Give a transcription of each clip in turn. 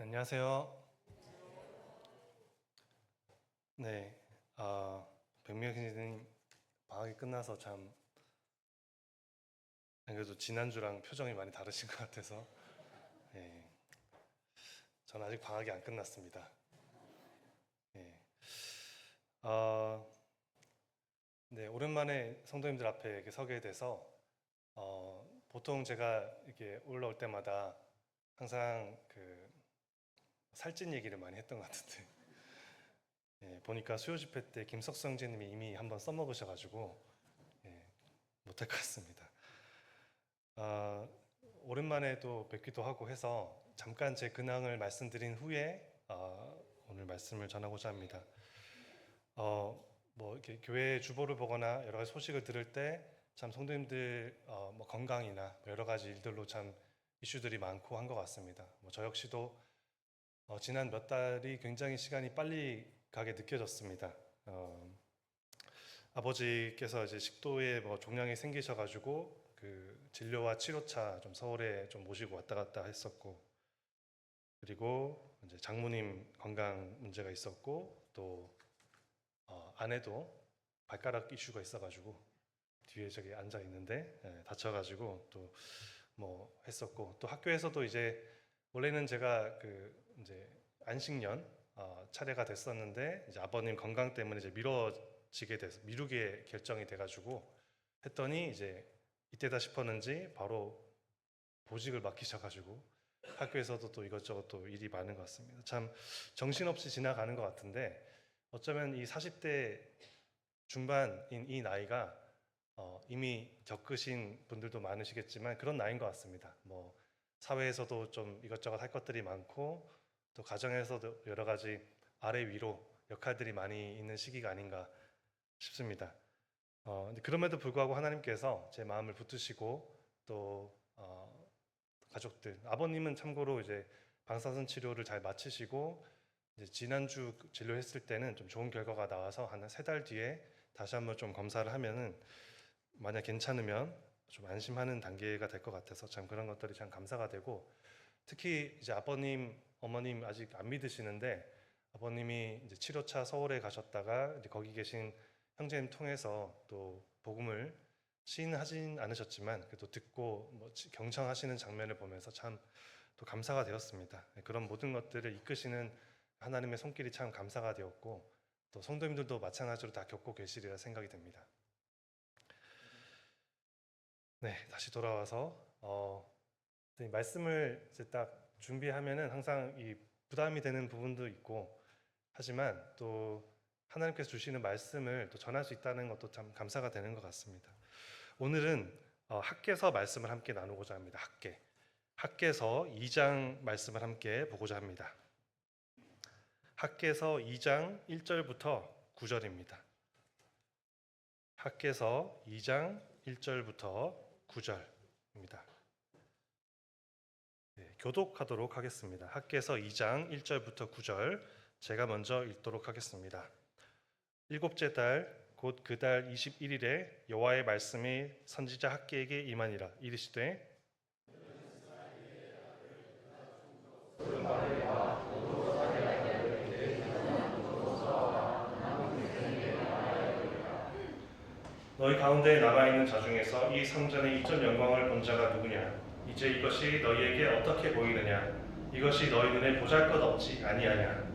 안녕하세요. 네, 백미영 선생님 방학이 끝나서 참 그래도 지난주랑 표정이 많이 다르신 것 같아서 예, 저는 아직 방학이 안 끝났습니다. 예, 어, 네, 오랜만에 성도님들 앞에 이렇게 서게 돼서 보통 제가 이렇게 올라올 때마다 항상 그 살찐 얘기를 많이 했던 것 같은데 예, 보니까 수요 집회 때 김석성 선생님이 이미 한번 써먹으셔가지고 예, 못할 것 같습니다. 아, 오랜만에 또 뵙기도 하고 해서 잠깐 제 근황을 말씀드린 후에 오늘 말씀을 전하고자 합니다. 뭐 이렇게 교회 주보를 보거나 여러 가지 소식을 들을 때 참 성도님들 뭐 건강이나 여러 가지 일들로 참 이슈들이 많고 한 것 같습니다. 뭐 저 역시도 지난 몇 달이 굉장히 시간이 빨리 가게 느껴졌습니다. 아버지께서 이제 식도에 뭐 종양이 생기셔가지고 그 진료와 치료차 좀 서울에 좀 모시고 왔다 갔다 했었고, 그리고 이제 장모님 건강 문제가 있었고, 또 아내도 발가락 이슈가 있어가지고 뒤에 저기 앉아 있는데 다쳐가지고 또 뭐 했었고, 또 학교에서도 이제 원래는 제가 그 이제 안식년 차례가 됐었는데 이제 아버님 건강 때문에 이제 미루게 결정이 돼가지고 했더니 이제 이때다 싶었는지 바로 보직을 맡기셔가지고 학교에서도 또 이것저것 또 일이 많은 것 같습니다. 참 정신없이 지나가는 것 같은데 어쩌면 이 40대 중반인 이 나이가 이미 겪으신 분들도 많으시겠지만 그런 나이인 것 같습니다. 뭐 사회에서도 좀 이것저것 할 것들이 많고 또 가정에서도 여러 가지 아래 위로 역할들이 많이 있는 시기가 아닌가 싶습니다. 근데 그럼에도 불구하고 하나님께서 제 마음을 붙드시고 또 가족들, 아버님은 참고로 이제 방사선 치료를 잘 마치시고 이제 지난주 진료했을 때는 좀 좋은 결과가 나와서 한 3달 뒤에 다시 한번 좀 검사를 하면은 만약 괜찮으면 좀 안심하는 단계가 될 것 같아서 참 그런 것들이 참 감사가 되고, 특히 이제 아버님, 어머님 아직 안 믿으시는데 아버님이 이제 치료차 서울에 가셨다가 이제 거기 계신 형제님 통해서 또 복음을 시인하진 않으셨지만 그래도 듣고 뭐 경청하시는 장면을 보면서 참 또 감사가 되었습니다. 그런 모든 것들을 이끄시는 하나님의 손길이 참 감사가 되었고, 또 성도님들도 마찬가지로 다 겪고 계시리라 생각이 됩니다. 네, 다시 돌아와서 말씀을 이제 딱 준비하면은 항상 이 부담이 되는 부분도 있고, 하지만 또 하나님께서 주시는 말씀을 또 전할 수 있다는 것도 참 감사가 되는 것 같습니다. 오늘은 학개서 말씀을 함께 나누고자 합니다. 학개서 2장 말씀을 함께 보고자 합니다. 학개서 2장 1절부터 9절입니다. 학개서 2장 1절부터 9절입니다. 네, 교독하도록 하겠습니다. 학개서 2장 1절부터 9절 제가 먼저 읽도록 하겠습니다. 7째 달 곧 그 달 21일에 여호와의 말씀이 선지자 학개에게 임하니라. 이르시되 너희 가운데 남아있는 자 중에서 이 성전의 이전 영광을 본 자가 누구냐? 이제 이것이 너희에게 어떻게 보이느냐? 이것이 너희 눈에 보잘것없지 아니하냐?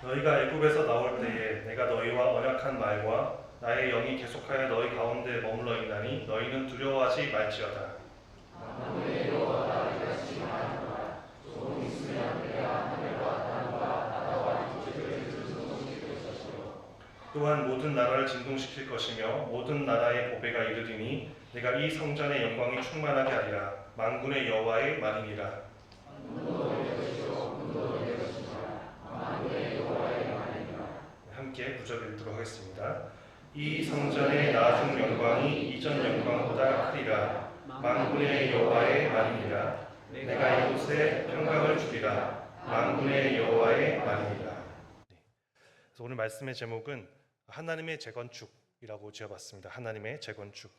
너희가 애굽에서 나올 때에 내가 너희와 언약한 말과 나의 영이 계속하여 너희 가운데 머물러 있나니 너희는 두려워하지 말지어다. 또한 모든 나라를 진동시킬 것이며 모든 나라의 보배가 이르리니 내가 이 성전의 영광이 충만하게 하리라. 만군의 여호와의 말이니라. 함께 9절 읽도록 하겠습니다. 이 성전의 나중 영광이 이전 영광보다 크리라. 만군의 여호와의 말이니라. 내가 이곳에 평강을 주리라. 만군의 여호와의 말이니라. 그래서 오늘 말씀의 제목은 하나님의 재건축이라고 지어봤습니다. 하나님의 재건축.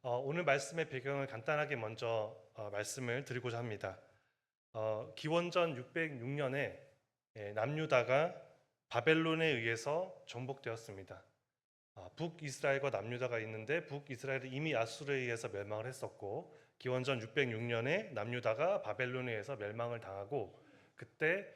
오늘 말씀의 배경을 간단하게 먼저 말씀을 드리고자 합니다. 기원전 606년에 남유다가 바벨론에 의해서 정복되었습니다. 북이스라엘과 남유다가 있는데 북이스라엘은 이미 아수르에 의해서 멸망을 했었고, 기원전 606년에 남유다가 바벨론에 의해서 멸망을 당하고, 그때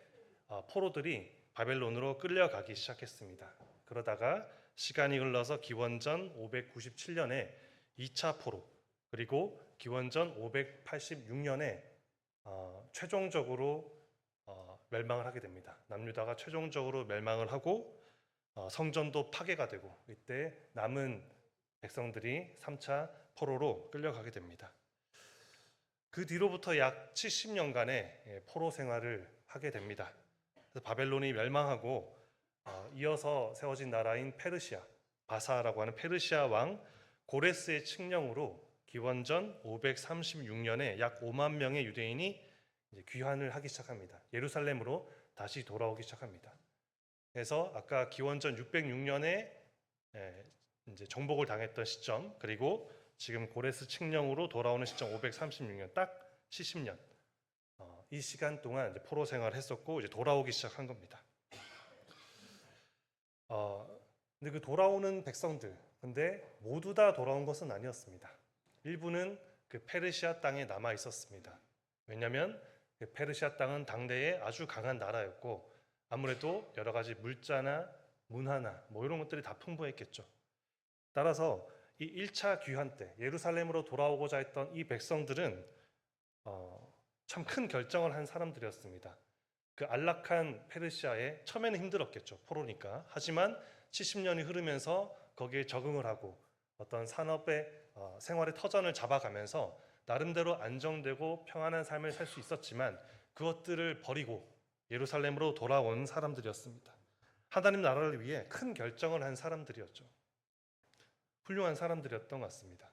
포로들이 바벨론으로 끌려가기 시작했습니다. 그러다가 시간이 흘러서 기원전 597년에 2차 포로, 그리고 기원전 586년에 최종적으로 멸망을 하게 됩니다. 남유다가 최종적으로 멸망을 하고 성전도 파괴가 되고, 이때 남은 백성들이 3차 포로로 끌려가게 됩니다. 그 뒤로부터 약 70년간의 포로 생활을 하게 됩니다. 그래서 바벨론이 멸망하고 이어서 세워진 나라인 페르시아, 바사라고 하는 페르시아 왕 고레스의 칙령으로 기원전 536년에 약 5만 명의 유대인이 귀환을 하기 시작합니다. 예루살렘으로 다시 돌아오기 시작합니다. 그래서 아까 기원전 606년에 이제 정복을 당했던 시점, 그리고 지금 고레스 칙령으로 돌아오는 시점 536년, 딱 70년. 이 시간 동안 이제 포로 생활을 했었고 이제 돌아오기 시작한 겁니다. 근데 그 돌아오는 백성들, 근데 모두 다 돌아온 것은 아니었습니다. 일부는 그 페르시아 땅에 남아 있었습니다. 왜냐하면 그 페르시아 땅은 당대에 아주 강한 나라였고, 아무래도 여러 가지 물자나 문화나 이런 것들이 다 풍부했겠죠. 따라서 이 1차 귀환 때 예루살렘으로 돌아오고자 했던 이 백성들은 참 큰 결정을 한 사람들이었습니다. 그 안락한 페르시아에 처음에는 힘들었겠죠. 포로니까. 하지만 70년이 흐르면서 거기에 적응을 하고 어떤 산업의 생활의 터전을 잡아가면서 나름대로 안정되고 평안한 삶을 살 수 있었지만, 그것들을 버리고 예루살렘으로 돌아온 사람들이었습니다. 하나님 나라를 위해 큰 결정을 한 사람들이었죠. 훌륭한 사람들이었던 것 같습니다.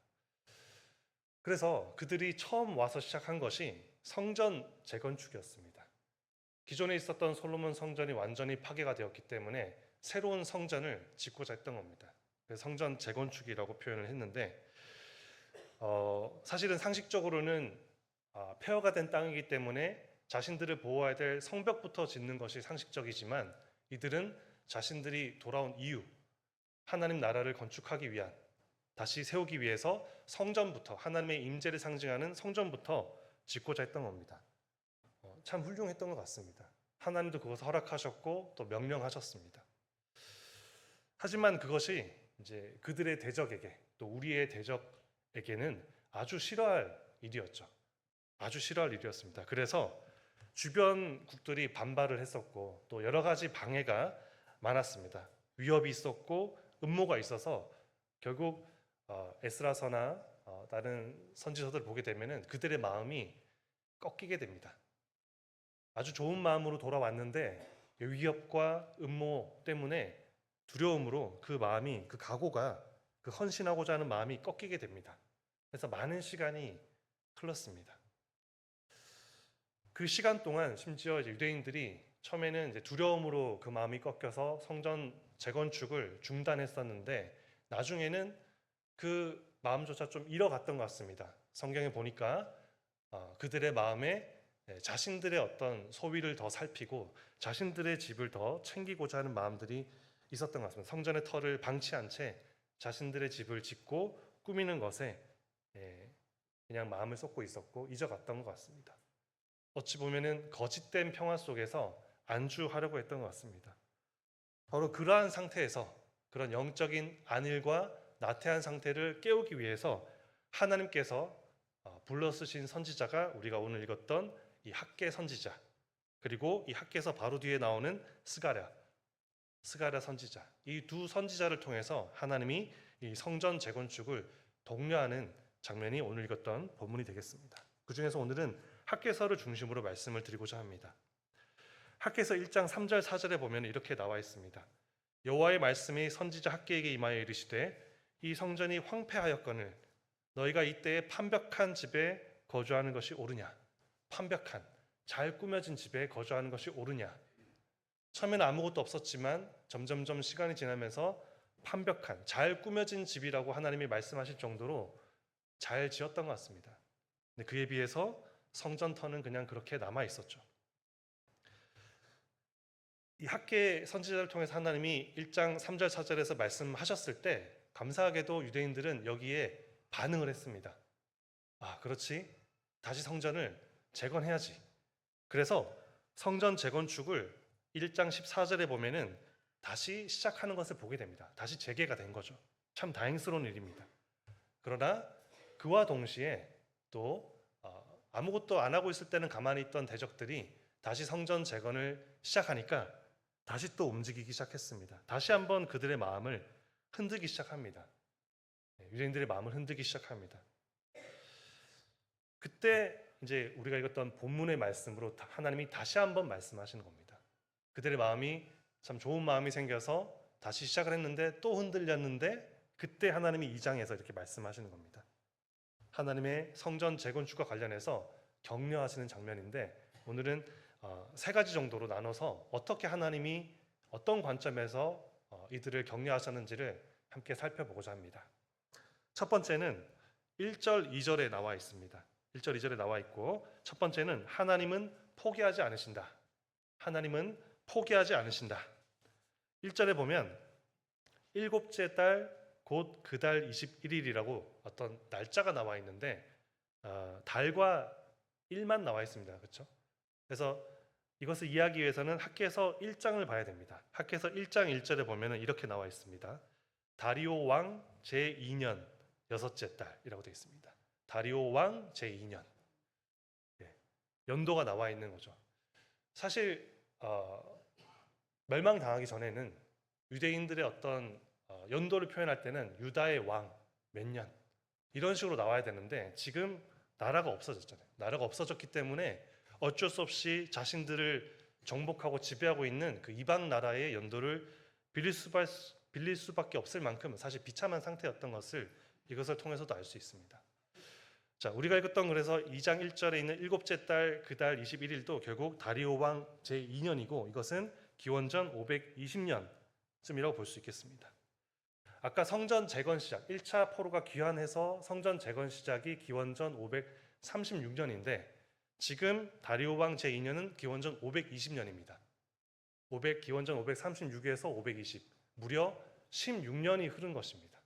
그래서 그들이 처음 와서 시작한 것이 성전 재건축이었습니다. 기존에 있었던 솔로몬 성전이 완전히 파괴가 되었기 때문에 새로운 성전을 짓고자 했던 겁니다. 그래서 성전 재건축이라고 표현을 했는데, 사실은 상식적으로는 폐허가 된 땅이기 때문에 자신들을 보호해야 될 성벽부터 짓는 것이 상식적이지만, 이들은 자신들이 돌아온 이유, 하나님 나라를 건축하기 위한, 다시 세우기 위해서 성전부터, 하나님의 임재를 상징하는 성전부터 짓고자 했던 겁니다. 참 훌륭했던 것 같습니다. 하나님도 그것을 허락하셨고 또 명령하셨습니다. 하지만 그것이 이제 그들의 대적에게, 또 우리의 대적에게는 아주 싫어할 일이었죠. 아주 싫어할 일이었습니다. 그래서 주변 국들이 반발을 했었고 또 여러 가지 방해가 많았습니다. 위협이 있었고 음모가 있어서 결국 에스라서나 다른 선지서들을 보게 되면은 그들의 마음이 꺾이게 됩니다. 아주 좋은 마음으로 돌아왔는데 위협과 음모 때문에, 두려움으로 그 마음이, 그 각오가, 그 헌신하고자 하는 마음이 꺾이게 됩니다. 그래서 많은 시간이 흘렀습니다. 그 시간 동안 심지어 이제 유대인들이 처음에는 이제 두려움으로 그 마음이 꺾여서 성전 재건축을 중단했었는데, 나중에는 그 마음조차 좀 잃어갔던 것 같습니다. 성경에 보니까 그들의 마음에 자신들의 어떤 소위를 더 살피고 자신들의 집을 더 챙기고자 하는 마음들이 있었던 것 같습니다. 성전의 터를 방치한 채 자신들의 집을 짓고 꾸미는 것에 그냥 마음을 쏟고 있었고 잊어갔던 것 같습니다. 어찌 보면은 거짓된 평화 속에서 안주하려고 했던 것 같습니다. 바로 그러한 상태에서, 그런 영적인 안일과 나태한 상태를 깨우기 위해서 하나님께서 불러 쓰신 선지자가 우리가 오늘 읽었던 이 학개 선지자, 그리고 이 학개서 바로 뒤에 나오는 스가랴 선지자, 이 두 선지자를 통해서 하나님이 이 성전 재건축을 독려하는 장면이 오늘 읽었던 본문이 되겠습니다. 그 중에서 오늘은 학개서를 중심으로 말씀을 드리고자 합니다. 학개서 1장 3절 4절에 보면 이렇게 나와 있습니다. 여호와의 말씀이 선지자 학개에게 임하여 이르시되 이 성전이 황폐하였거늘 너희가 이때에 판벽한 집에 거주하는 것이 옳으냐? 판벽한 잘 꾸며진 집에 거주하는 것이 옳으냐? 처음에는 아무것도 없었지만 점점점 시간이 지나면서 판벽한 잘 꾸며진 집이라고 하나님이 말씀하실 정도로 잘 지었던 것 같습니다. 근데 그에 비해서 성전터는 그냥 그렇게 남아 있었죠. 이 학개 선지자를 통해서 하나님이 1장 3절 4절에서 말씀하셨을 때 감사하게도 유대인들은 여기에 반응을 했습니다. 아, 그렇지. 다시 성전을 재건해야지. 그래서 성전 재건축을 1장 14절에 보면은 다시 시작하는 것을 보게 됩니다. 다시 재개가 된 거죠. 참 다행스러운 일입니다. 그러나 그와 동시에 또 아무것도 안 하고 있을 때는 가만히 있던 대적들이 다시 성전 재건을 시작하니까 다시 또 움직이기 시작했습니다. 다시 한번 그들의 마음을 흔들기 시작합니다. 유대인들의 마음을 흔들기 시작합니다. 그때 이제 우리가 읽었던 본문의 말씀으로 하나님이 다시 한번 말씀하시는 겁니다. 그들의 마음이 참 좋은 마음이 생겨서 다시 시작을 했는데 또 흔들렸는데 그때 하나님이 2장에서 이렇게 말씀하시는 겁니다. 하나님의 성전 재건축과 관련해서 격려하시는 장면인데 오늘은 세 가지 정도로 나눠서 어떻게 하나님이 어떤 관점에서 이들을 격려하셨는지를 함께 살펴보고자 합니다. 첫 번째는 1절 2절에 나와 있습니다. 1절 2절에 나와 있고 첫 번째는 하나님은 포기하지 않으신다. 하나님은 포기하지 않으신다. 1절에 보면 일곱째 달 곧 그 달 21일이라고 어떤 날짜가 나와 있는데 달과 일만 나와 있습니다. 그렇죠? 그래서 이것을 이해하기 위해서는 학개서 1장을 봐야 됩니다. 학개서 1장 1절에 보면 이렇게 나와 있습니다. 다리오 왕 제2년 여섯째 달이라고 되어 있습니다. 다리오 왕 제2년. 연도가 나와 있는 거죠. 사실 멸망당하기 전에는 유대인들의 어떤 연도를 표현할 때는 유다의 왕 몇 년 이런 식으로 나와야 되는데 지금 나라가 없어졌잖아요. 나라가 없어졌기 때문에 어쩔 수 없이 자신들을 정복하고 지배하고 있는 그 이방 나라의 연도를 빌릴 수밖에 없을 만큼 사실 비참한 상태였던 것을 이것을 통해서도 알 수 있습니다. 자, 우리가 읽었던 그래서 2장 1절에 있는 일곱째 달 그 달 21일도 결국 다리오 왕 제2년이고 이것은 기원전 520년쯤이라고 볼 수 있겠습니다. 아까 성전 재건 시작 1차 포로가 귀환해서 성전 재건 시작이 기원전 536년인데 지금 다리오 왕 제2년은 기원전 520년입니다. 기원전 536에서 520 무려 16년이 흐른 것입니다.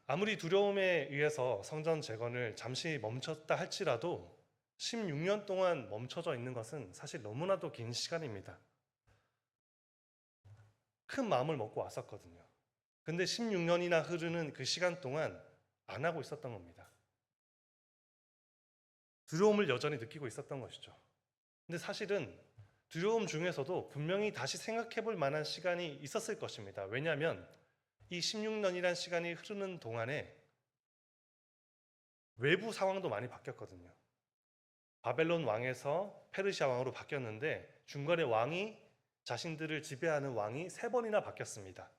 아무리 두려움에 의해서 성전 재건을 잠시 멈췄다 할지라도 16년 동안 멈춰져 있는 것은 사실 너무나도 긴 시간입니다. 큰 마음을 먹고 왔었거든요. 근데 16년이나 흐르는 그 시간 동안 안 하고 있었던 겁니다. 두려움을 여전히 느끼고 있었던 것이죠. 근데 사실은 두려움 중에서도 분명히 다시 생각해 볼 만한 시간이 있었을 것입니다. 왜냐하면 이 16년이라는 시간이 흐르는 동안에 외부 상황도 많이 바뀌었거든요. 바벨론 왕에서 페르시아 왕으로 바뀌었는데 중간에 왕이 자신들을 지배하는 왕이 3번이나 바뀌었습니다.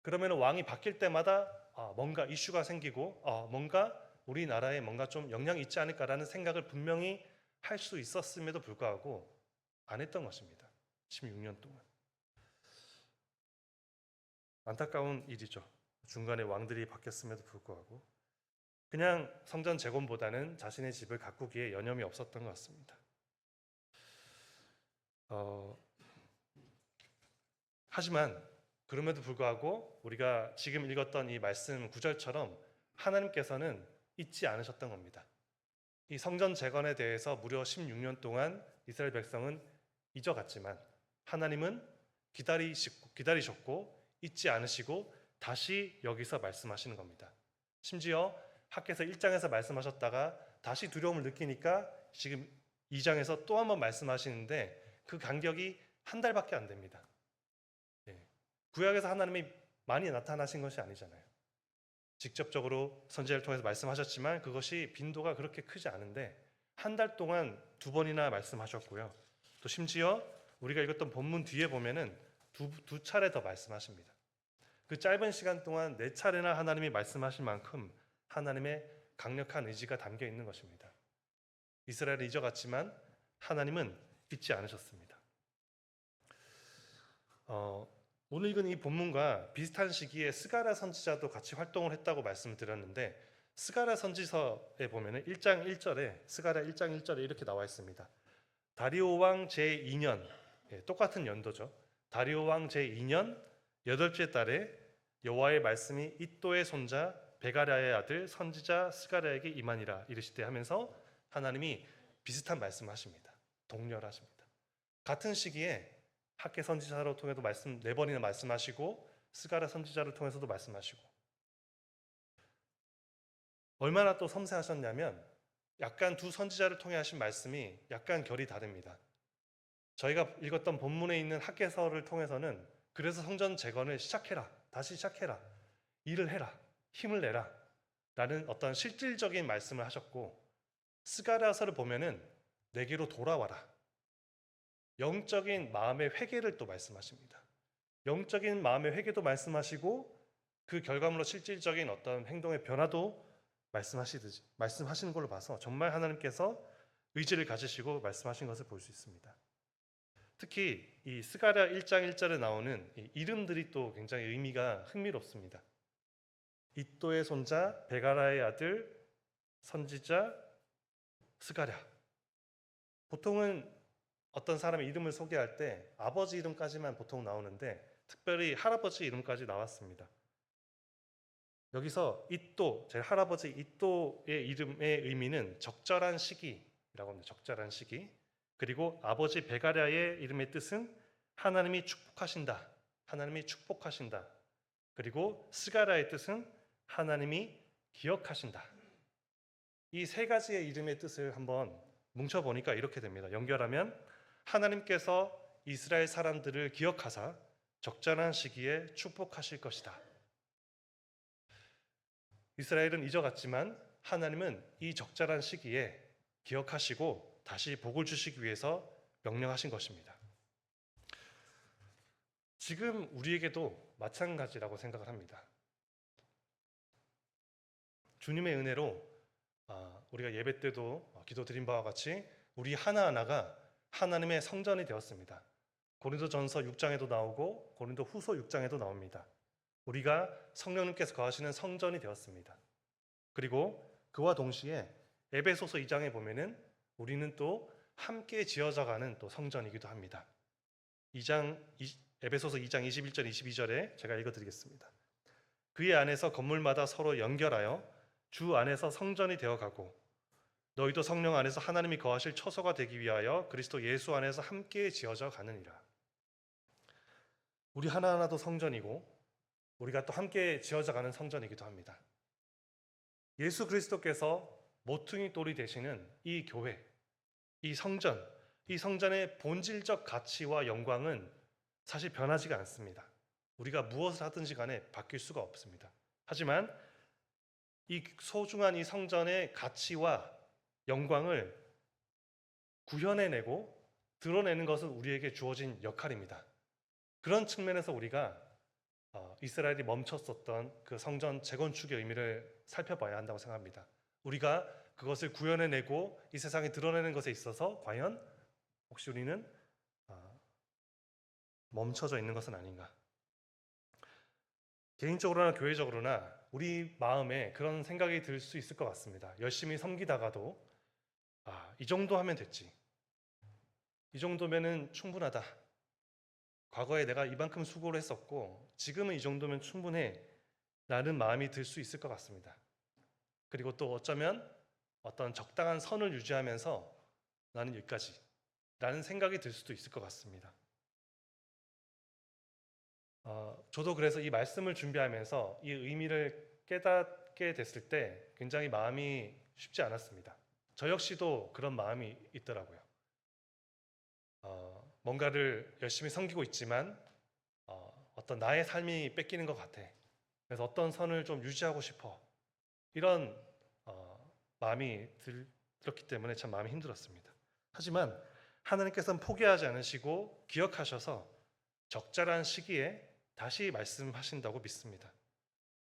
그러면 왕이 바뀔 때마다 뭔가 이슈가 생기고 뭔가 우리나라에 뭔가 좀 영향이 있지 않을까라는 생각을 분명히 할 수 있었음에도 불구하고 안 했던 것입니다. 16년 동안. 안타까운 일이죠. 중간에 왕들이 바뀌었음에도 불구하고 그냥 성전 재건보다는 자신의 집을 가꾸기에 여념이 없었던 것 같습니다. 하지만 그럼에도 불구하고 우리가 지금 읽었던 이 말씀 9절처럼 하나님께서는 잊지 않으셨던 겁니다. 이 성전 재건에 대해서 무려 16년 동안 이스라엘 백성은 잊어갔지만 하나님은 기다리셨고 잊지 않으시고 다시 여기서 말씀하시는 겁니다. 심지어 학개서 1장에서 말씀하셨다가 다시 두려움을 느끼니까 지금 2장에서 또 한번 말씀하시는데 그 간격이 한 달밖에 안 됩니다. 구약에서 하나님이 많이 나타나신 것이 아니잖아요. 직접적으로 선지자를 통해서 말씀하셨지만 그것이 빈도가 그렇게 크지 않은데 한 달 동안 2번이나 말씀하셨고요. 또 심지어 우리가 읽었던 본문 뒤에 보면은 두 차례 더 말씀하십니다. 그 짧은 시간 동안 네 차례나 하나님이 말씀하실 만큼 하나님의 강력한 의지가 담겨 있는 것입니다. 이스라엘을 잊어갔지만 하나님은 잊지 않으셨습니다. 오늘 읽은 이 본문과 비슷한 시기에 스가랴 선지자도 같이 활동을 했다고 말씀드렸는데, 스가랴 선지서에 보면 1장 1절에 스가랴 1장 1절에 이렇게 나와 있습니다. 다리오 왕 제2년, 똑같은 연도죠. 다리오 왕 제2년 8째 달에 여호와의 말씀이 이도의 손자 베가랴의 아들 선지자 스가랴에게 임하니라 이르시되 하면서 하나님이 비슷한 말씀을 하십니다. 동렬하십니다. 같은 시기에 학개 선지자를 통해서 말씀 4번이나 말씀하시고 스가랴 선지자를 통해서도 말씀하시고, 얼마나 또 섬세하셨냐면 약간 두 선지자를 통해 하신 말씀이 약간 결이 다릅니다. 저희가 읽었던 본문에 있는 학개서를 통해서는 그래서 성전 재건을 시작해라, 다시 시작해라, 일을 해라, 힘을 내라 라는 어떤 실질적인 말씀을 하셨고, 스가랴서를 보면은 내게로 돌아와라, 영적인 마음의 회개를 또 말씀하십니다. 영적인 마음의 회개도 말씀하시고 그 결과물로 실질적인 어떤 행동의 변화도 말씀하시는 걸로 봐서 정말 하나님께서 의지를 가지시고 말씀하신 것을 볼 수 있습니다. 특히 이 스가랴 1장 1절에 나오는 이 이름들이 또 굉장히 의미가 흥미롭습니다. 이도의 손자 베가랴의 아들 선지자 스가랴. 보통은 어떤 사람의 이름을 소개할 때 아버지 이름까지만 보통 나오는데 특별히 할아버지 이름까지 나왔습니다. 여기서 이도, 제 할아버지 이도의 이름의 의미는 적절한 시기라고 합니다. 적절한 시기. 그리고 아버지 베가랴의 이름의 뜻은 하나님이 축복하신다. 하나님이 축복하신다. 그리고 스가랴의 뜻은 하나님이 기억하신다. 이 세 가지의 이름의 뜻을 한번 뭉쳐보니까 이렇게 됩니다. 연결하면 하나님께서 이스라엘 사람들을 기억하사 적절한 시기에 축복하실 것이다. 이스라엘은 잊어갔지만 하나님은 이 적절한 시기에 기억하시고 다시 복을 주시기 위해서 명령하신 것입니다. 지금 우리에게도 마찬가지라고 생각을 합니다. 주님의 은혜로 우리가 예배 때도 기도 드린 바와 같이 우리 하나하나가 하나님의 성전이 되었습니다. 고린도전서 6장에도 나오고 고린도 후서 6장에도 나옵니다. 우리가 성령님께서 거하시는 성전이 되었습니다. 그리고 그와 동시에 에베소서 2장에 보면은 우리는 또 함께 지어져가는 또 성전이기도 합니다. 에베소서 2장 21절 22절에 제가 읽어드리겠습니다. 그의 안에서 건물마다 서로 연결하여 주 안에서 성전이 되어가고 너희도 성령 안에서 하나님이 거하실 처소가 되기 위하여 그리스도 예수 안에서 함께 지어져 가느니라. 우리 하나하나도 성전이고 우리가 또 함께 지어져 가는 성전이기도 합니다. 예수 그리스도께서 모퉁이 돌이 되시는 이 교회, 이 성전의 본질적 가치와 영광은 사실 변하지가 않습니다. 우리가 무엇을 하든지 간에 바뀔 수가 없습니다. 하지만 이 소중한 이 성전의 가치와 영광을 구현해내고 드러내는 것은 우리에게 주어진 역할입니다. 그런 측면에서 우리가 이스라엘이 멈췄었던 그 성전 재건축의 의미를 살펴봐야 한다고 생각합니다. 우리가 그것을 구현해내고 이 세상에 드러내는 것에 있어서 과연 혹시 우리는 멈춰져 있는 것은 아닌가? 개인적으로나 교회적으로나 우리 마음에 그런 생각이 들 수 있을 것 같습니다. 열심히 섬기다가도 이 정도 하면 됐지. 이 정도면은 충분하다. 과거에 내가 이만큼 수고를 했었고 지금은 이 정도면 충분해 라는 마음이 들 수 있을 것 같습니다. 그리고 또 어쩌면 어떤 적당한 선을 유지하면서 나는 여기까지 라는 생각이 들 수도 있을 것 같습니다. 저도 그래서 이 말씀을 준비하면서 이 의미를 깨닫게 됐을 때 굉장히 마음이 쉽지 않았습니다. 저 역시도 그런 마음이 있더라고요. 뭔가를 열심히 섬기고 있지만 어떤 나의 삶이 뺏기는 것 같아. 그래서 어떤 선을 좀 유지하고 싶어. 이런 마음이 들었기 때문에 참 마음이 힘들었습니다. 하지만 하나님께서는 포기하지 않으시고 기억하셔서 적절한 시기에 다시 말씀하신다고 믿습니다.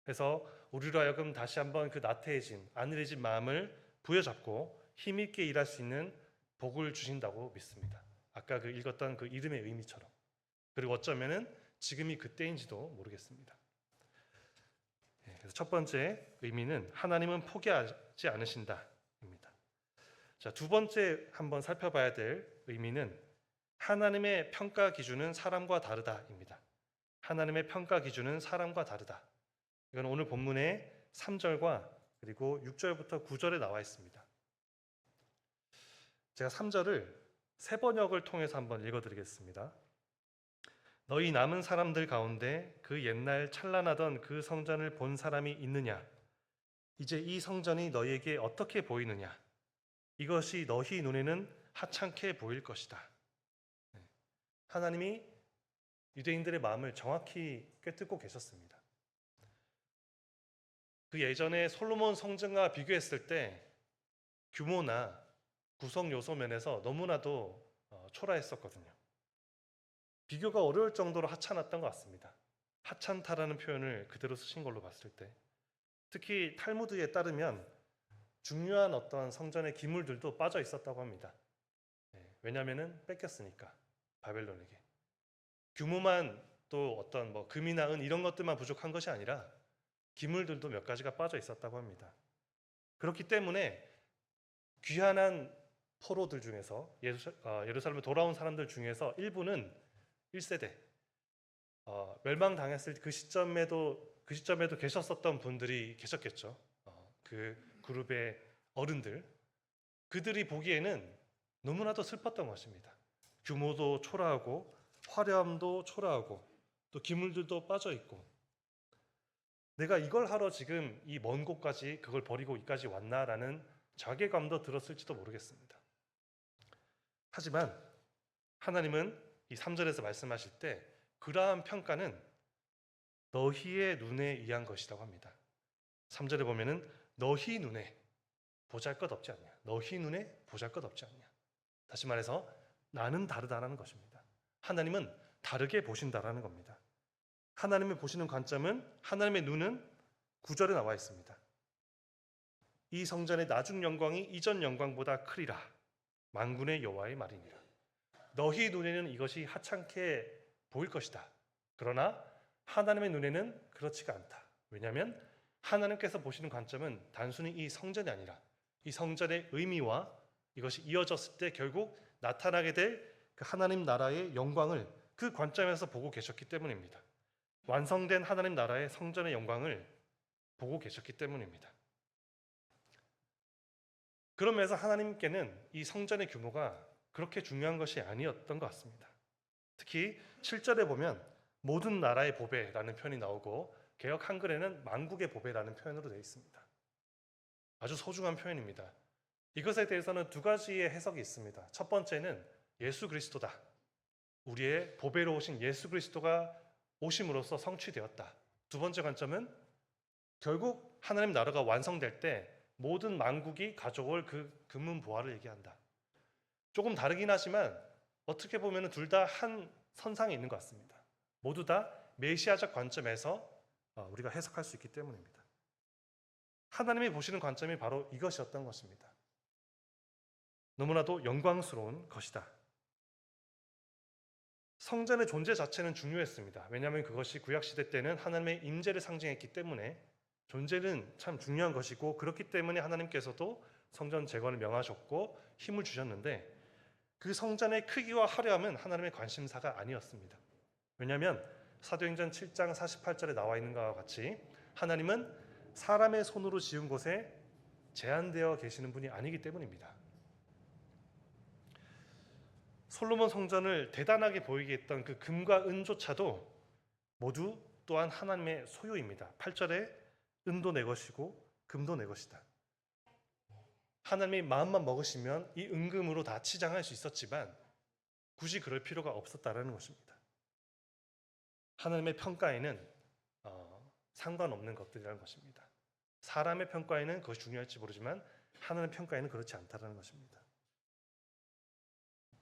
그래서 우리로 하여금 다시 한번 그 나태해진, 안일해진 마음을 부여잡고 힘있게 일할 수 있는 복을 주신다고 믿습니다. 아까 그 읽었던 그 이름의 의미처럼. 그리고 어쩌면은 지금이 그때인지도 모르겠습니다. 그래서 첫 번째 의미는 하나님은 포기하지 않으신다입니다. 자, 두 번째 한번 살펴봐야 될 의미는 하나님의 평가 기준은 사람과 다르다입니다. 하나님의 평가 기준은 사람과 다르다. 이건 오늘 본문의 3절과 그리고 6절부터 9절에 나와 있습니다. 제가 3절을 세 번역을 통해서 한번 읽어드리겠습니다. 너희 남은 사람들 가운데 그 옛날 찬란하던 그 성전을 본 사람이 있느냐? 이제 이 성전이 너희에게 어떻게 보이느냐? 이것이 너희 눈에는 하찮게 보일 것이다. 하나님이 유대인들의 마음을 정확히 꿰뚫고 계셨습니다. 그 예전에 솔로몬 성전과 비교했을 때 규모나 구성 요소 면에서 너무나도 초라했었거든요. 비교가 어려울 정도로 하찮았던 것 같습니다. 하찮다라는 표현을 그대로 쓰신 걸로 봤을 때, 특히 탈무드에 따르면 중요한 어떤 성전의 기물들도 빠져 있었다고 합니다. 왜냐하면 뺏겼으니까 바벨론에게. 규모만 또 어떤 뭐 금이나 은 이런 것들만 부족한 것이 아니라 기물들도 몇 가지가 빠져 있었다고 합니다. 그렇기 때문에 귀한한 포로들 중에서 예루살렘에 돌아온 사람들 중에서 일부는 1세대 멸망당했을 그 시점에도 계셨었던 분들이 계셨겠죠. 그 그룹의 어른들, 그들이 보기에는 너무나도 슬펐던 것입니다. 규모도 초라하고 화려함도 초라하고 또 기물들도 빠져 있고, 내가 이걸 하러 지금 이 먼 곳까지 그걸 버리고 이까지 왔나라는 자괴감도 들었을지도 모르겠습니다. 하지만 하나님은 이 3절에서 말씀하실 때 그러한 평가는 너희의 눈에 의한 것이라고 합니다. 3절에 보면은 너희 눈에 보잘것없지 않냐. 너희 눈에 보잘것없지 않냐. 다시 말해서 나는 다르다라는 것입니다. 하나님은 다르게 보신다라는 겁니다. 하나님이 보시는 관점은, 하나님의 눈은 9절에 나와 있습니다. 이 성전의 나중 영광이 이전 영광보다 크리라. 만군의 여호와의 말이니라. 너희 눈에는 이것이 하찮게 보일 것이다. 그러나 하나님의 눈에는 그렇지가 않다. 왜냐하면 하나님께서 보시는 관점은 단순히 이 성전이 아니라 이 성전의 의미와 이것이 이어졌을 때 결국 나타나게 될 그 하나님 나라의 영광을 그 관점에서 보고 계셨기 때문입니다. 완성된 하나님 나라의 성전의 영광을 보고 계셨기 때문입니다. 그런 면에서 하나님께는 이 성전의 규모가 그렇게 중요한 것이 아니었던 것 같습니다. 특히 7절에 보면 모든 나라의 보배라는 표현이 나오고 개역 한글에는 만국의 보배라는 표현으로 되어 있습니다. 아주 소중한 표현입니다. 이것에 대해서는 두 가지의 해석이 있습니다. 첫 번째는 예수 그리스도다. 우리의 보배로 오신 예수 그리스도가 오심으로써 성취되었다. 두 번째 관점은 결국 하나님 나라가 완성될 때 모든 만국이 가져올 그 금은 보화를 얘기한다. 조금 다르긴 하지만 어떻게 보면 둘 다 한 선상에 있는 것 같습니다. 모두 다 메시아적 관점에서 우리가 해석할 수 있기 때문입니다. 하나님이 보시는 관점이 바로 이것이었던 것입니다. 너무나도 영광스러운 것이다. 성전의 존재 자체는 중요했습니다. 왜냐하면 그것이 구약시대 때는 하나님의 임재를 상징했기 때문에 존재는 참 중요한 것이고, 그렇기 때문에 하나님께서도 성전 재건을 명하셨고 힘을 주셨는데, 그 성전의 크기와 화려함은 하나님의 관심사가 아니었습니다. 왜냐하면 사도행전 7장 48절에 나와 있는 것과 같이 하나님은 사람의 손으로 지은 곳에 제한되어 계시는 분이 아니기 때문입니다. 솔로몬 성전을 대단하게 보이게 했던 그 금과 은조차도 모두 또한 하나님의 소유입니다. 8절에 은도 내 것이고 금도 내 것이다. 하나님이 마음만 먹으시면 이 은금으로 다 치장할 수 있었지만 굳이 그럴 필요가 없었다라는 것입니다. 하나님의 평가에는 상관없는 것들이라는 것입니다. 사람의 평가에는 그것이 중요할지 모르지만 하나님의 평가에는 그렇지 않다라는 것입니다.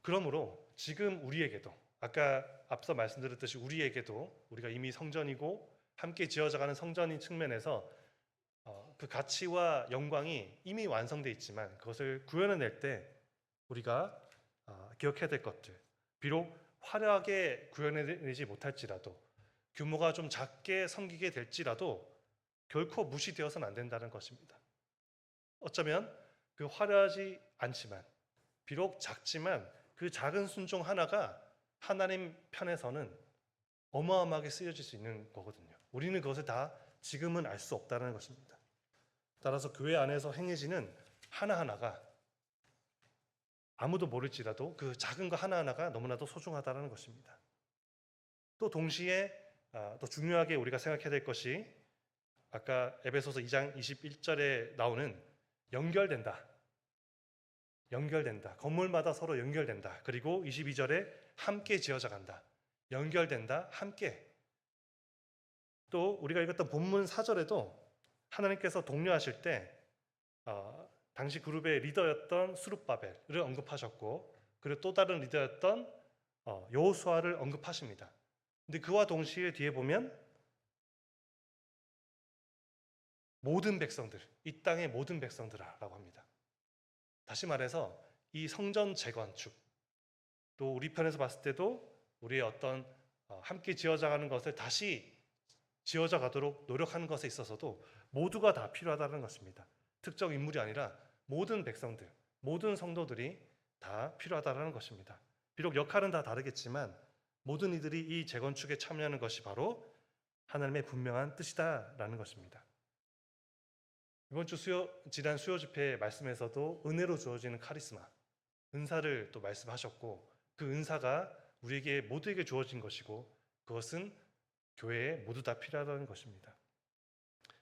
그러므로 지금 우리에게도 아까 앞서 말씀드렸듯이 우리에게도 우리가 이미 성전이고 함께 지어져가는 성전인 측면에서 그 가치와 영광이 이미 완성돼 있지만 그것을 구현해낼 때 우리가 기억해야 될 것들, 비록 화려하게 구현해내지 못할지라도 규모가 좀 작게 섬기게 될지라도 결코 무시되어서는 안 된다는 것입니다. 어쩌면 그 화려하지 않지만 비록 작지만 그 작은 순종 하나가 하나님 편에서는 어마어마하게 쓰여질 수 있는 거거든요. 우리는 그것을 다 지금은 알 수 없다는 것입니다. 따라서 교회 안에서 행해지는 하나하나가 아무도 모를지라도 그 작은 거 하나하나가 너무나도 소중하다는 것입니다. 또 동시에 또 중요하게 우리가 생각해야 될 것이 아까 에베소서 2장 21절에 나오는 연결된다. 건물마다 서로 연결된다. 그리고 22절에 함께 지어져 간다. 연결된다. 함께. 또 우리가 읽었던 본문 4절에도 하나님께서 독려하실 때 당시 그룹의 리더였던 스룹바벨을 언급하셨고 그리고 또 다른 리더였던 여호수아를 언급하십니다. 근데 그와 동시에 뒤에 보면 모든 백성들, 이 땅의 모든 백성들아라고 합니다. 다시 말해서 이 성전 재건축, 또 우리 편에서 봤을 때도 우리의 어떤 함께 지어져 가는 것을 다시 지어져 가도록 노력하는 것에 있어서도 모두가 다 필요하다는 것입니다. 특정 인물이 아니라 모든 백성들, 모든 성도들이 다 필요하다는 것입니다. 비록 역할은 다 다르겠지만 모든 이들이 이 재건축에 참여하는 것이 바로 하나님의 분명한 뜻이다라는 것입니다. 이번 주 지난 수요 집회 말씀에서도 은혜로 주어지는 카리스마, 은사를 또 말씀하셨고 그 은사가 우리에게 모두에게 주어진 것이고 그것은 교회에 모두 다 필요하다는 것입니다.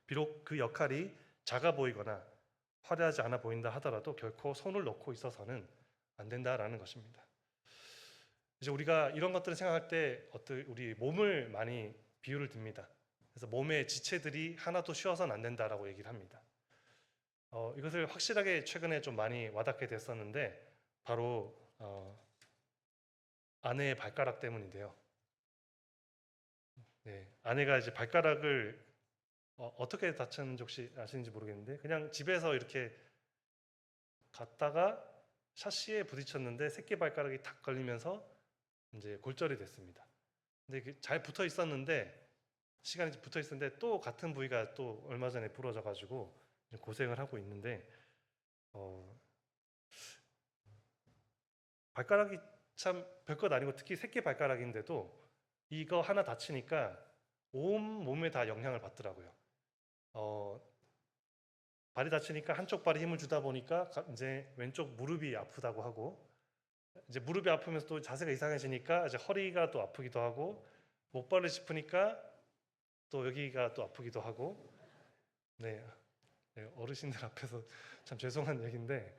비록 그 역할이 작아 보이거나 화려하지 않아 보인다 하더라도 결코 손을 놓고 있어서는 안 된다라는 것입니다. 이제 우리가 이런 것들을 생각할 때 우리 몸을 많이 비유를 듭니다. 그래서 몸의 지체들이 하나도 쉬어서는 안 된다라고 얘기를 합니다. 이것을 확실하게 최근에 좀 많이 와닿게 됐었는데 바로 아내의 발가락 때문인데요. 네, 아내가 이제 발가락을 어떻게 다쳤는지 혹시 아시는지 모르겠는데 그냥 집에서 이렇게 갔다가 샤시에 부딪혔는데 새끼 발가락이 탁 걸리면서 이제 골절이 됐습니다. 근데 잘 붙어 있었는데 시간이 붙어 있었는데 또 같은 부위가 또 얼마 전에 부러져 가지고 고생을 하고 있는데 발가락이 참 별것 아니고 특히 새끼 발가락인데도 이거 하나 다치니까 온 몸에 다 영향을 받더라고요. 발이 다치니까 한쪽 발에 힘을 주다 보니까 이제 왼쪽 무릎이 아프다고 하고 이제 무릎이 아프면서 또 자세가 이상해지니까 이제 허리가 또 아프기도 하고 목발을 짚으니까 또 여기가 또 아프기도 하고 네, 어르신들 앞에서 참 죄송한 얘기인데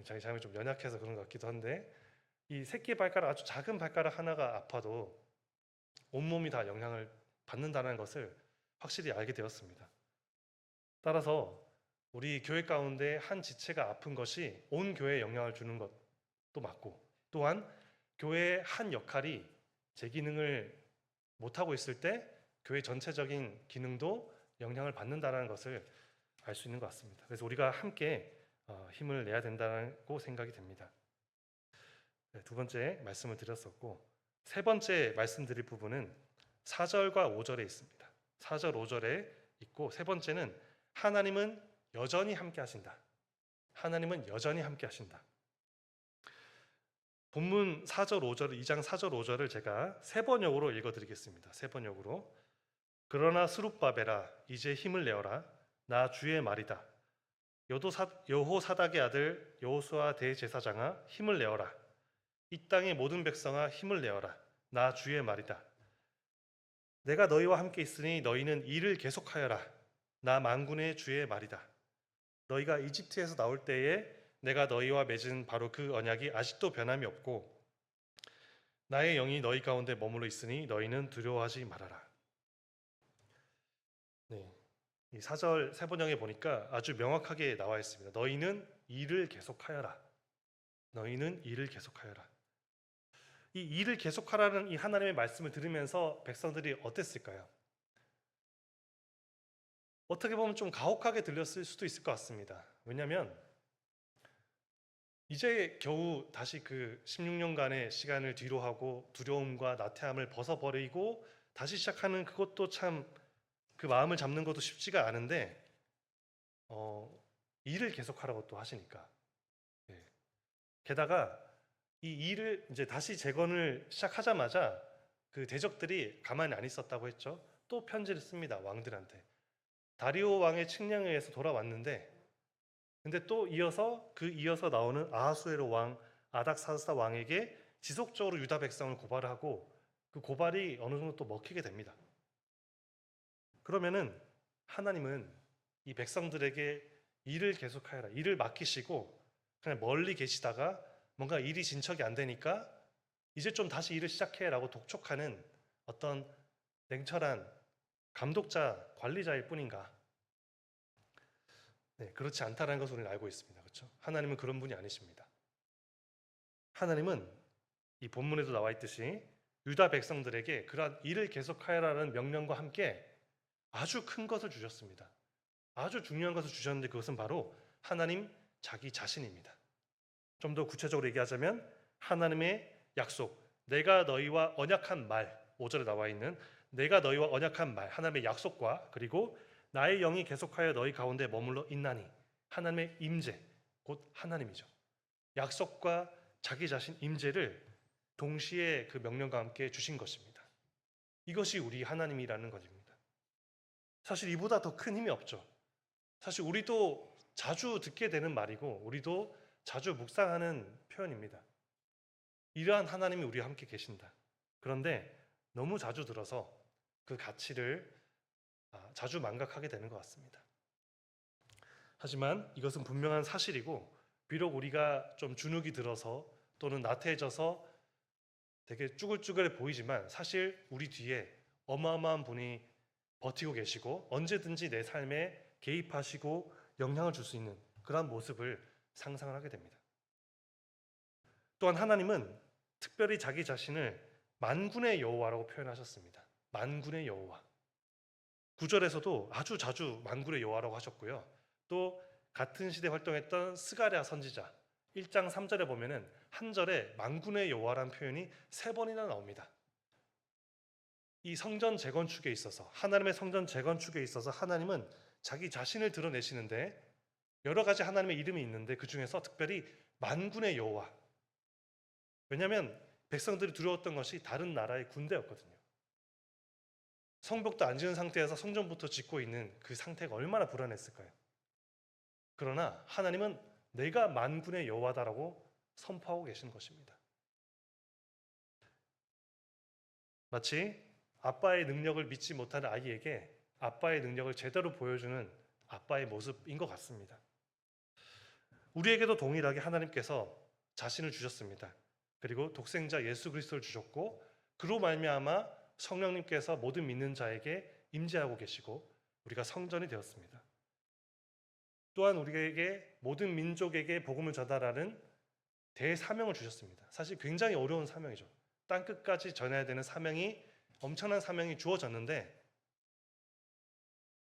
자기 잠이 좀 연약해서 그런 것 같기도 한데 이 새끼 발가락 아주 작은 발가락 하나가 아파도 온몸이 다 영향을 받는다는 것을 확실히 알게 되었습니다. 따라서 우리 교회 가운데 한 지체가 아픈 것이 온 교회에 영향을 주는 것도 맞고 또한 교회의 한 역할이 제 기능을 못하고 있을 때 교회 전체적인 기능도 영향을 받는다는 것을 알 수 있는 것 같습니다. 그래서 우리가 함께 힘을 내야 된다고 생각이 됩니다. 네, 두 번째 말씀을 드렸었고 세 번째 말씀드릴 부분은 4절과 5절에 있습니다. 4절, 5절에 있고 세 번째는 하나님은 여전히 함께 하신다. 하나님은 여전히 함께 하신다. 본문 4절, 5절, 2장 4절, 5절을 제가 세 번역으로 읽어드리겠습니다. 세 번역으로. 그러나 스룹바벨아 이제 힘을 내어라. 나 주의 말이다. 여호사닥의 아들 여호수아 대제사장아 힘을 내어라. 이 땅의 모든 백성아 힘을 내어라. 나 주의 말이다. 내가 너희와 함께 있으니 너희는 일을 계속하여라. 나 만군의 주의 말이다. 너희가 이집트에서 나올 때에 내가 너희와 맺은 바로 그 언약이 아직도 변함이 없고 나의 영이 너희 가운데 머물러 있으니 너희는 두려워하지 말아라. 네, 이 4절 세 번역에 보니까 아주 명확하게 나와 있습니다. 너희는 일을 계속하여라. 너희는 일을 계속하여라. 이 일을 계속하라는 이 하나님의 말씀을 들으면서 백성들이 어땠을까요? 어떻게 보면 좀 가혹하게 들렸을 수도 있을 것 같습니다. 왜냐하면 이제 겨우 다시 그 16년간의 시간을 뒤로 하고 두려움과 나태함을 벗어버리고 다시 시작하는 그것도 참 그 마음을 잡는 것도 쉽지가 않은데 일을 계속하라고 또 하시니까 게다가 이 일을 이제 다시 재건을 시작하자마자 그 대적들이 가만히 안 있었다고 했죠. 또 편지를 씁니다. 왕들한테. 다리오 왕의 칙령에 의해서 돌아왔는데 근데 또 이어서 나오는 아하수에로 왕 아닥사스다 왕에게 지속적으로 유다 백성을 고발을 하고 그 고발이 어느 정도 또 먹히게 됩니다. 그러면은 하나님은 이 백성들에게 일을 계속하여라. 일을 맡기시고 그냥 멀리 계시다가 뭔가 일이 진척이 안 되니까 이제 좀 다시 일을 시작해라고 독촉하는 어떤 냉철한 감독자, 관리자일 뿐인가? 네, 그렇지 않다는 것을 우리는 알고 있습니다. 그렇죠? 하나님은 그런 분이 아니십니다. 하나님은 이 본문에도 나와 있듯이 유다 백성들에게 그러한 일을 계속하여라는 명령과 함께 아주 큰 것을 주셨습니다. 아주 중요한 것을 주셨는데 그것은 바로 하나님 자기 자신입니다. 좀 더 구체적으로 얘기하자면 하나님의 약속, 내가 너희와 언약한 말, 5절에 나와 있는 내가 너희와 언약한 말, 하나님의 약속과 그리고 나의 영이 계속하여 너희 가운데 머물러 있나니 하나님의 임재, 곧 하나님이죠. 약속과 자기 자신 임재를 동시에 그 명령과 함께 주신 것입니다. 이것이 우리 하나님이라는 것입니다. 사실 이보다 더 큰 힘이 없죠. 사실 우리도 자주 듣게 되는 말이고 우리도 자주 묵상하는 표현입니다. 이러한 하나님이 우리와 함께 계신다. 그런데 너무 자주 들어서 그 가치를 자주 망각하게 되는 것 같습니다. 하지만 이것은 분명한 사실이고 비록 우리가 좀 주눅이 들어서 또는 나태해져서 되게 쭈글쭈글해 보이지만 사실 우리 뒤에 어마어마한 분이 버티고 계시고 언제든지 내 삶에 개입하시고 영향을 줄 수 있는 그런 모습을 상상을 하게 됩니다. 또한 하나님은 특별히 자기 자신을 만군의 여호와라고 표현하셨습니다. 만군의 여호와. 9절에서도 아주 자주 만군의 여호와라고 하셨고요. 또 같은 시대에 활동했던 스가랴 선지자 1장 3절에 보면은 한 절에 만군의 여호와라는 표현이 3번이나 나옵니다. 이 성전 재건축에 있어서 하나님의 성전 재건축에 있어서 하나님은 자기 자신을 드러내시는데 여러 가지 하나님의 이름이 있는데 그 중에서 특별히 만군의 여호와. 왜냐하면 백성들이 두려웠던 것이 다른 나라의 군대였거든요. 성벽도 안 지은 상태에서 성전부터 짓고 있는 그 상태가 얼마나 불안했을까요? 그러나 하나님은 내가 만군의 여호와다라고 선포하고 계신 것입니다. 마치 아빠의 능력을 믿지 못하는 아이에게 아빠의 능력을 제대로 보여주는 아빠의 모습인 것 같습니다. 우리에게도 동일하게 하나님께서 자신을 주셨습니다. 그리고 독생자 예수 그리스도를 주셨고 그로 말미암아 성령님께서 모든 믿는 자에게 임재하고 계시고 우리가 성전이 되었습니다. 또한 우리에게 모든 민족에게 복음을 전달하는 대사명을 주셨습니다. 사실 굉장히 어려운 사명이죠. 땅끝까지 전해야 되는 사명이 엄청난 사명이 주어졌는데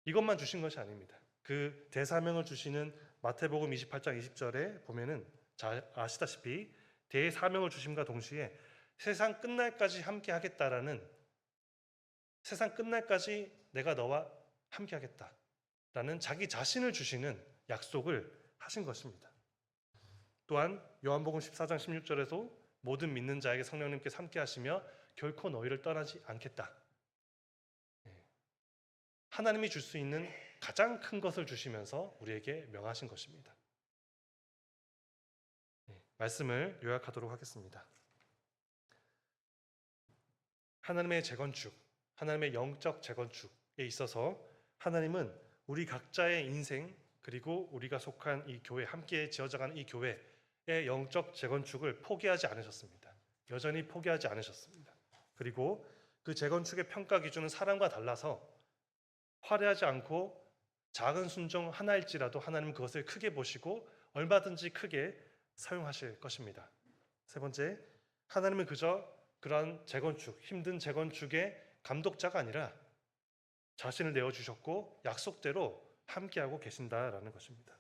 이것만 주신 것이 아닙니다. 그 대사명을 주시는 마태복음 28장 20절에 보면은 아시다시피 대사명을 주심과 동시에 세상 끝날까지 함께 하겠다라는 세상 끝날까지 내가 너와 함께 하겠다라는 자기 자신을 주시는 약속을 하신 것입니다. 또한 요한복음 14장 16절에도 모든 믿는 자에게 성령님께서 함께 하시며 결코 너희를 떠나지 않겠다. 하나님이 줄 수 있는 가장 큰 것을 주시면서 우리에게 명하신 것입니다. 말씀을 요약하도록 하겠습니다. 하나님의 재건축, 하나님의 영적 재건축에 있어서 하나님은 우리 각자의 인생 그리고 우리가 속한 이 교회, 함께 지어져가는 이 교회의 영적 재건축을 포기하지 않으셨습니다. 여전히 포기하지 않으셨습니다. 그리고 그 재건축의 평가 기준은 사람과 달라서 화려하지 않고 작은 순종 하나일지라도 하나님은 그것을 크게 보시고 얼마든지 크게 사용하실 것입니다. 세 번째, 하나님은 그저 그러한 재건축, 힘든 재건축의 감독자가 아니라 자신을 내어주셨고 약속대로 함께하고 계신다라는 것입니다.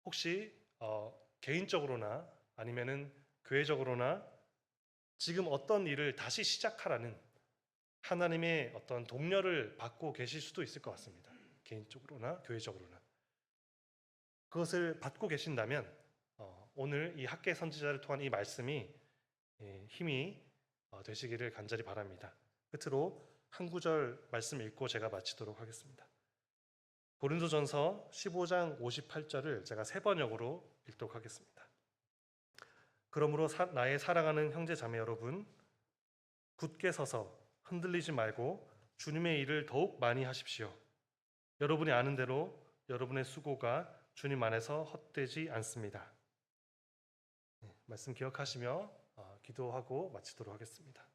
혹시 개인적으로나 아니면은 교회적으로나 지금 어떤 일을 다시 시작하라는 하나님의 어떤 독려를 받고 계실 수도 있을 것 같습니다. 개인적으로나 교회적으로나. 그것을 받고 계신다면 오늘 이 학계 선지자를 통한 이 말씀이 힘이 되시기를 간절히 바랍니다. 끝으로 한 구절 말씀 읽고 제가 마치도록 하겠습니다. 고린도전서 15장 58절을 제가 세 번역으로 읽도록 하겠습니다. 그러므로 나의 사랑하는 형제 자매 여러분, 굳게 서서 흔들리지 말고 주님의 일을 더욱 많이 하십시오. 여러분이 아는 대로 여러분의 수고가 주님 안에서 헛되지 않습니다. 말씀 기억하시며 기도하고 마치도록 하겠습니다.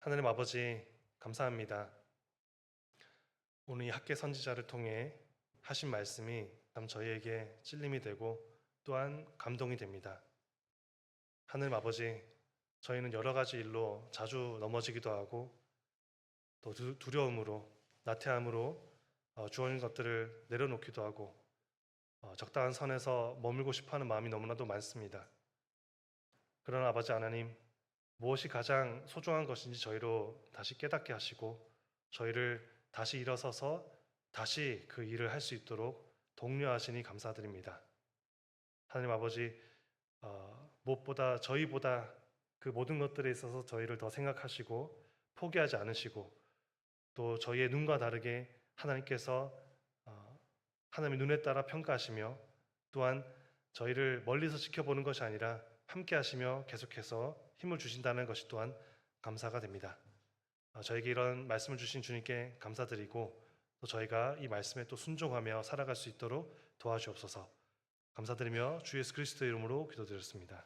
하나님 아버지, 감사합니다. 오늘 이 학계 선지자를 통해 하신 말씀이 참 저희에게 찔림이 되고 또한 감동이 됩니다. 하나님 아버지, 저희는 여러 가지 일로 자주 넘어지기도 하고 또 두려움으로, 나태함으로 주어진 것들을 내려놓기도 하고 적당한 선에서 머물고 싶어하는 마음이 너무나도 많습니다. 그러나 아버지 하나님, 무엇이 가장 소중한 것인지 저희로 다시 깨닫게 하시고 저희를 다시 일어서서 다시 그 일을 할 수 있도록 독려하시니 감사드립니다. 하나님 아버지, 무엇보다 저희보다 그 모든 것들에 있어서 저희를 더 생각하시고 포기하지 않으시고 또 저희의 눈과 다르게 하나님께서 하나님의 눈에 따라 평가하시며 또한 저희를 멀리서 지켜보는 것이 아니라 함께 하시며 계속해서 힘을 주신다는 것이 또한 감사가 됩니다. 저에게 이런 말씀을 주신 주님께 감사드리고 또 저희가 이 말씀에 또 순종하며 살아갈 수 있도록 도와주옵소서. 감사드리며 주 예수 그리스도의 이름으로 기도드렸습니다.